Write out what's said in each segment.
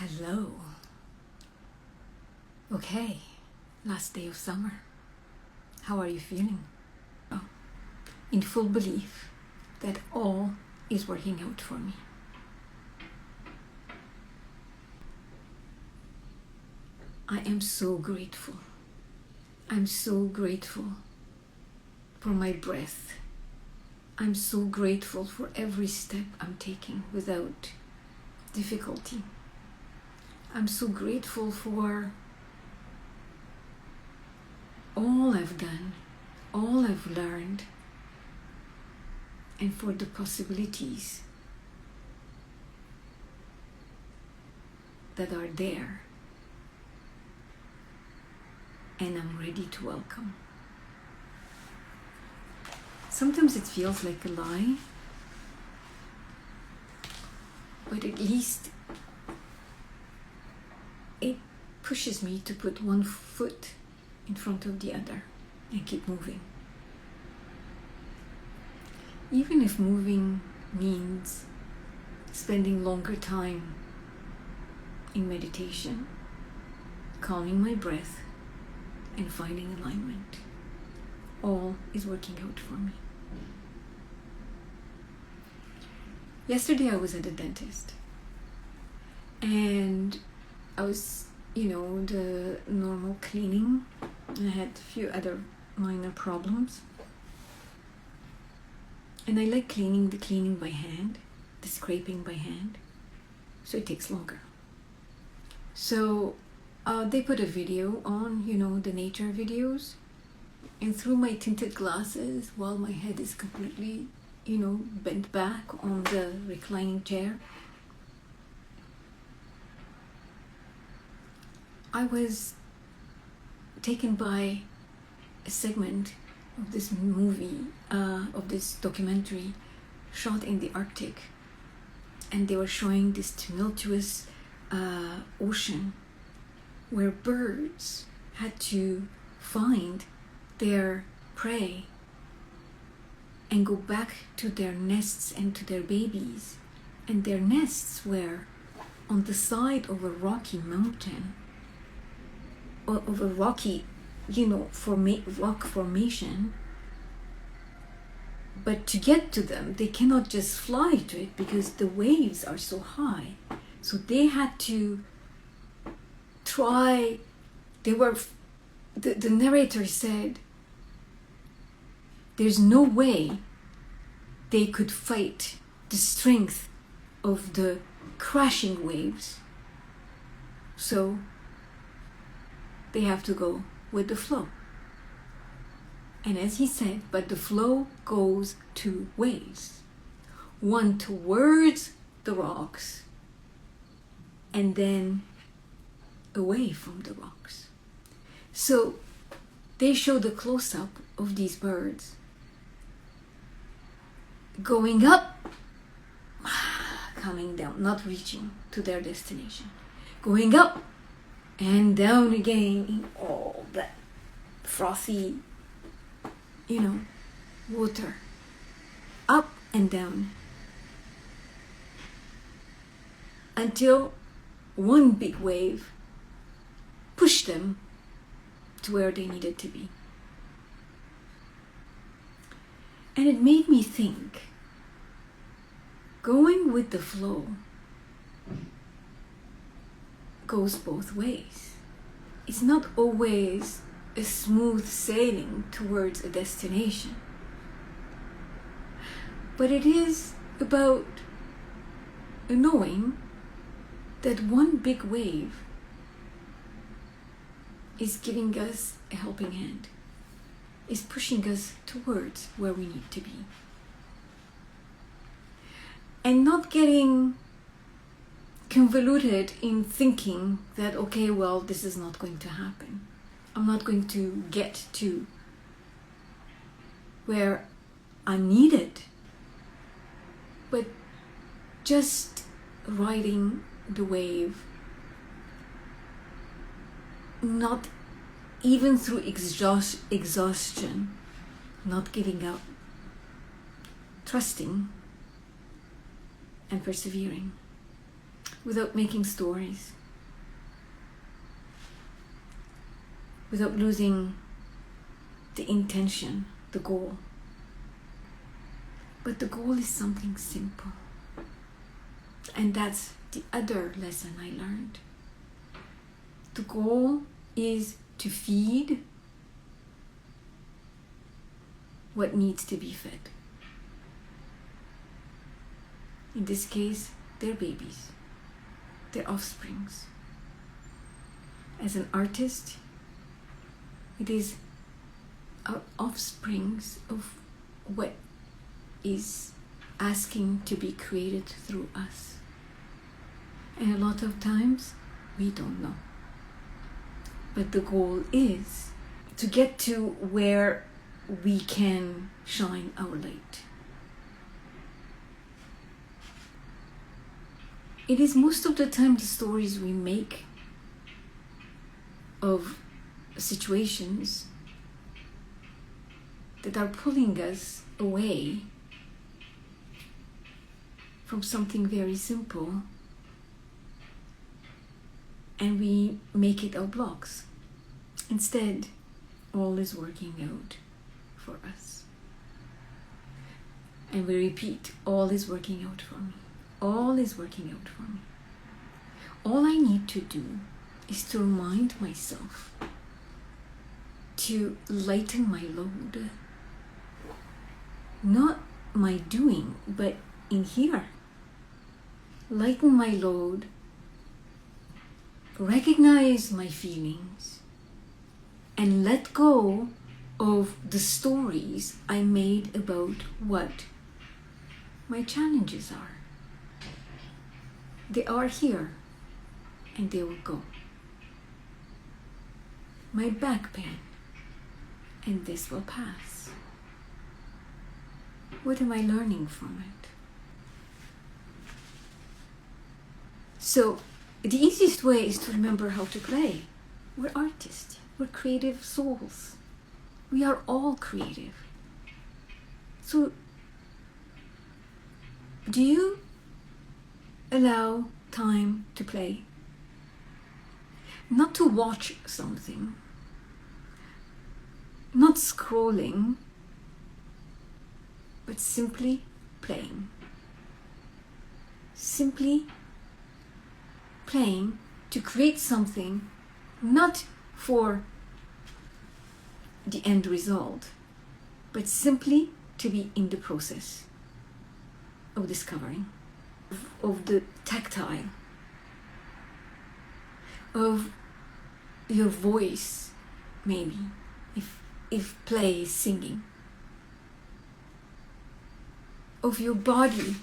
Hello. Okay, last day of summer. How are you feeling? Oh, in full belief that all is working out for me. I am so grateful. I'm so grateful for my breath. I'm so grateful for every step I'm taking without difficulty. I'm so grateful for all I've done, all I've learned, and for the possibilities that are there and I'm ready to welcome. Sometimes it feels like a lie, but at least it pushes me to put one foot in front of the other and keep moving. Even if moving means spending longer time in meditation, calming my breath, and finding alignment, all is working out for me. Yesterday I was at the dentist and I was, the normal cleaning. I had a few other minor problems. And I like the cleaning by hand, the scraping by hand. So it takes longer. So they put a video on, the nature videos. And through my tinted glasses, while my head is completely, bent back on the reclining chair, I was taken by a segment of this movie, of this documentary shot in the Arctic. And they were showing this tumultuous ocean where birds had to find their prey and go back to their nests and to their babies. And their nests were on the side of a rocky mountain, of a rocky, rock formation. But to get to them, they cannot just fly to it because the waves are so high. So they had to try. The narrator said there's no way they could fight the strength of the crashing waves. So they have to go with the flow. And as he said, but the flow goes two ways. One towards the rocks and then away from the rocks. So they show the close-up of these birds going up, coming down, not reaching to their destination, going up and down again in all that frothy, water, up and down, until one big wave pushed them to where they needed to be. And it made me think, going with the flow goes both ways. It's not always a smooth sailing towards a destination, but it is about knowing that one big wave is giving us a helping hand, is pushing us towards where we need to be, and not getting convoluted in thinking that, okay, well, this is not going to happen. I'm not going to get to where I'm needed, but just riding the wave, not even through exhaustion, not giving up, trusting and persevering. without making stories, without losing the intention, the goal. But the goal is something simple. And that's the other lesson I learned. The goal is to feed what needs to be fed. In this case, their babies, their offsprings. As an artist, it is our offsprings of what is asking to be created through us. And a lot of times, we don't know. But the goal is to get to where we can shine our light. It is most of the time the stories we make of situations that are pulling us away from something very simple, and we make it our blocks. Instead, all is working out for us. And we repeat, all is working out for me. All is working out for me. All I need to do is to remind myself to lighten my load. Not my doing, but in here. Lighten my load. Recognize my feelings. And let go of the stories I made about what my challenges are. They are here, and they will go. My back pain, and this will pass. What am I learning from it? So, the easiest way is to remember how to play. We're artists. We're creative souls. We are all creative. So, do you allow time to play? Not to watch something, not scrolling, but simply playing. Simply playing to create something, not for the end result, but simply to be in the process of discovering, of the tactile, of your voice, maybe, if play is singing, of your body,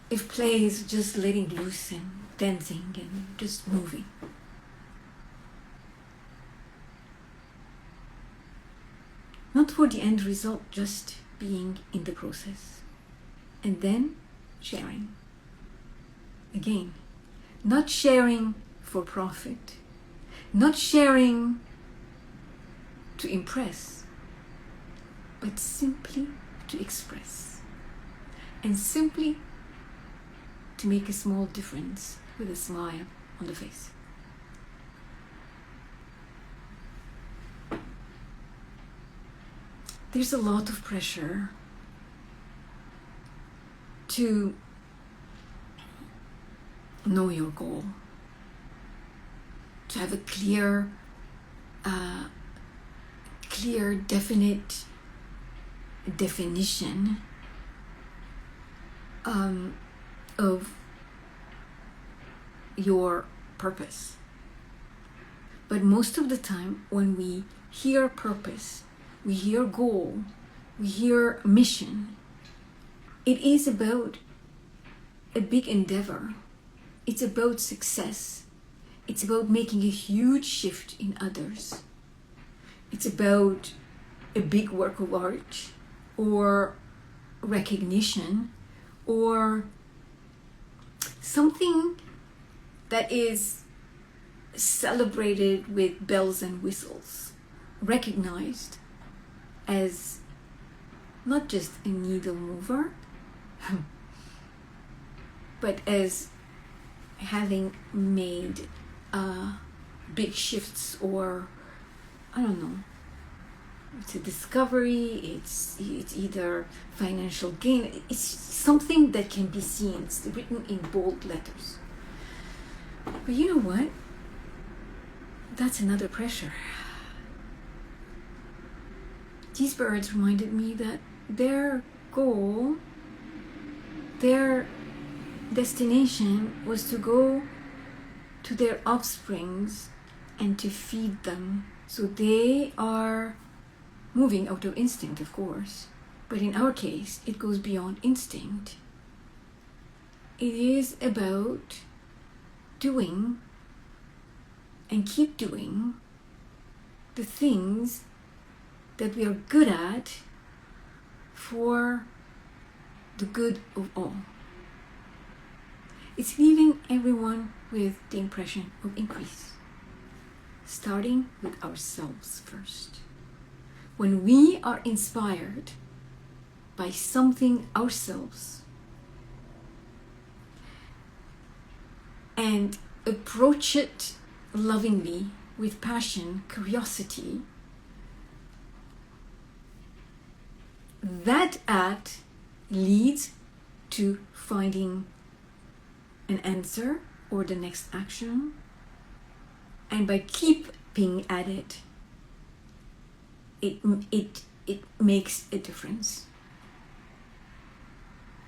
if play is just letting loose and dancing and just moving. Not for the end result, just being in the process. And then sharing. Again, not sharing for profit, not sharing to impress, but simply to express, and simply to make a small difference with a smile on the face. There's a lot of pressure to know your goal, to have a clear, definite definition of your purpose. But most of the time, when we hear purpose, we hear goal, we hear mission, it is about a big endeavor. It's about success. It's about making a huge shift in others. It's about a big work of art or recognition or something that is celebrated with bells and whistles, recognized as not just a needle mover, but as having made big shifts, or I don't know, it's a discovery, it's either financial gain, it's something that can be seen, it's written in bold letters. But you know what? That's another pressure. These birds reminded me that their goal, their destination was to go to their offsprings and to feed them. So they are moving out of instinct, of course. But in our case, it goes beyond instinct. It is about doing and keep doing the things that we are good at for the good of all. It's leaving everyone with the impression of increase, starting with ourselves first. When we are inspired by something ourselves and approach it lovingly with passion, curiosity, that act leads to finding an answer or the next action, and by keeping at it, it makes a difference,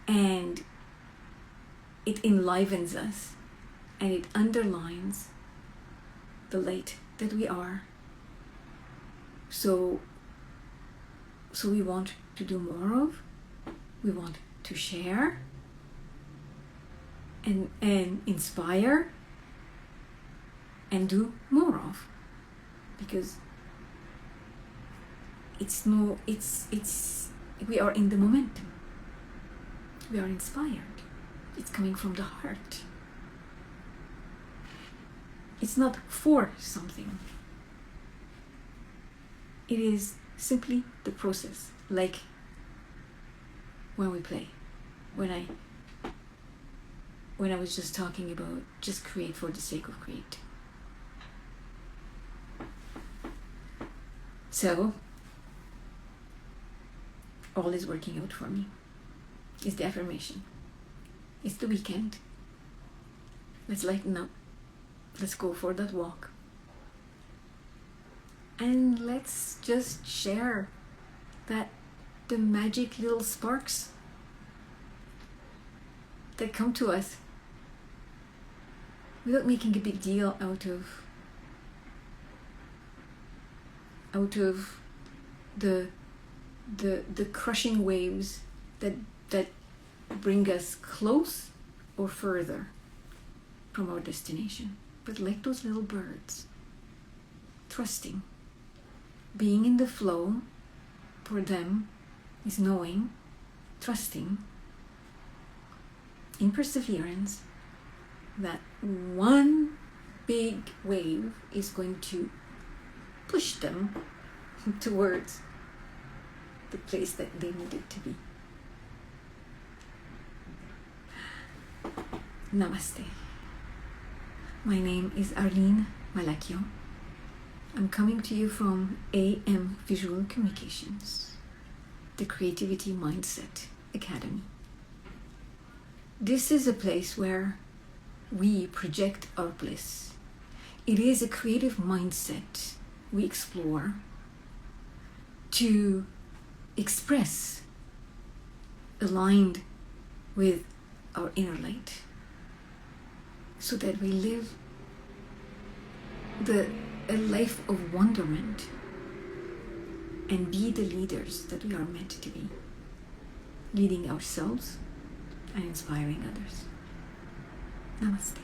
and it enlivens us, and it underlines the light that we are. So we want to do more of, we want to share and inspire and do more of, because we are in the momentum, we are inspired, it's coming from the heart, it's not for something, it is simply the process, like when we play, when I was just talking about just create for the sake of creating. So all is working out for me. It's the affirmation. It's the weekend. Let's lighten up. Let's go for that walk. And let's just share that the magic little sparks that come to us without making a big deal out of the crushing waves that bring us close or further from our destination. But like those little birds, trusting, being in the flow for them is knowing, trusting, in perseverance, that one big wave is going to push them towards the place that they needed to be. Namaste. My name is Arline Malakian. I'm coming to you from AM Visual Communications, the Creativity Mindset Academy. This is a place where we project our bliss. It is a creative mindset we explore to express aligned with our inner light, so that we live a life of wonderment and be the leaders that we are meant to be, leading ourselves and inspiring others. Namaste.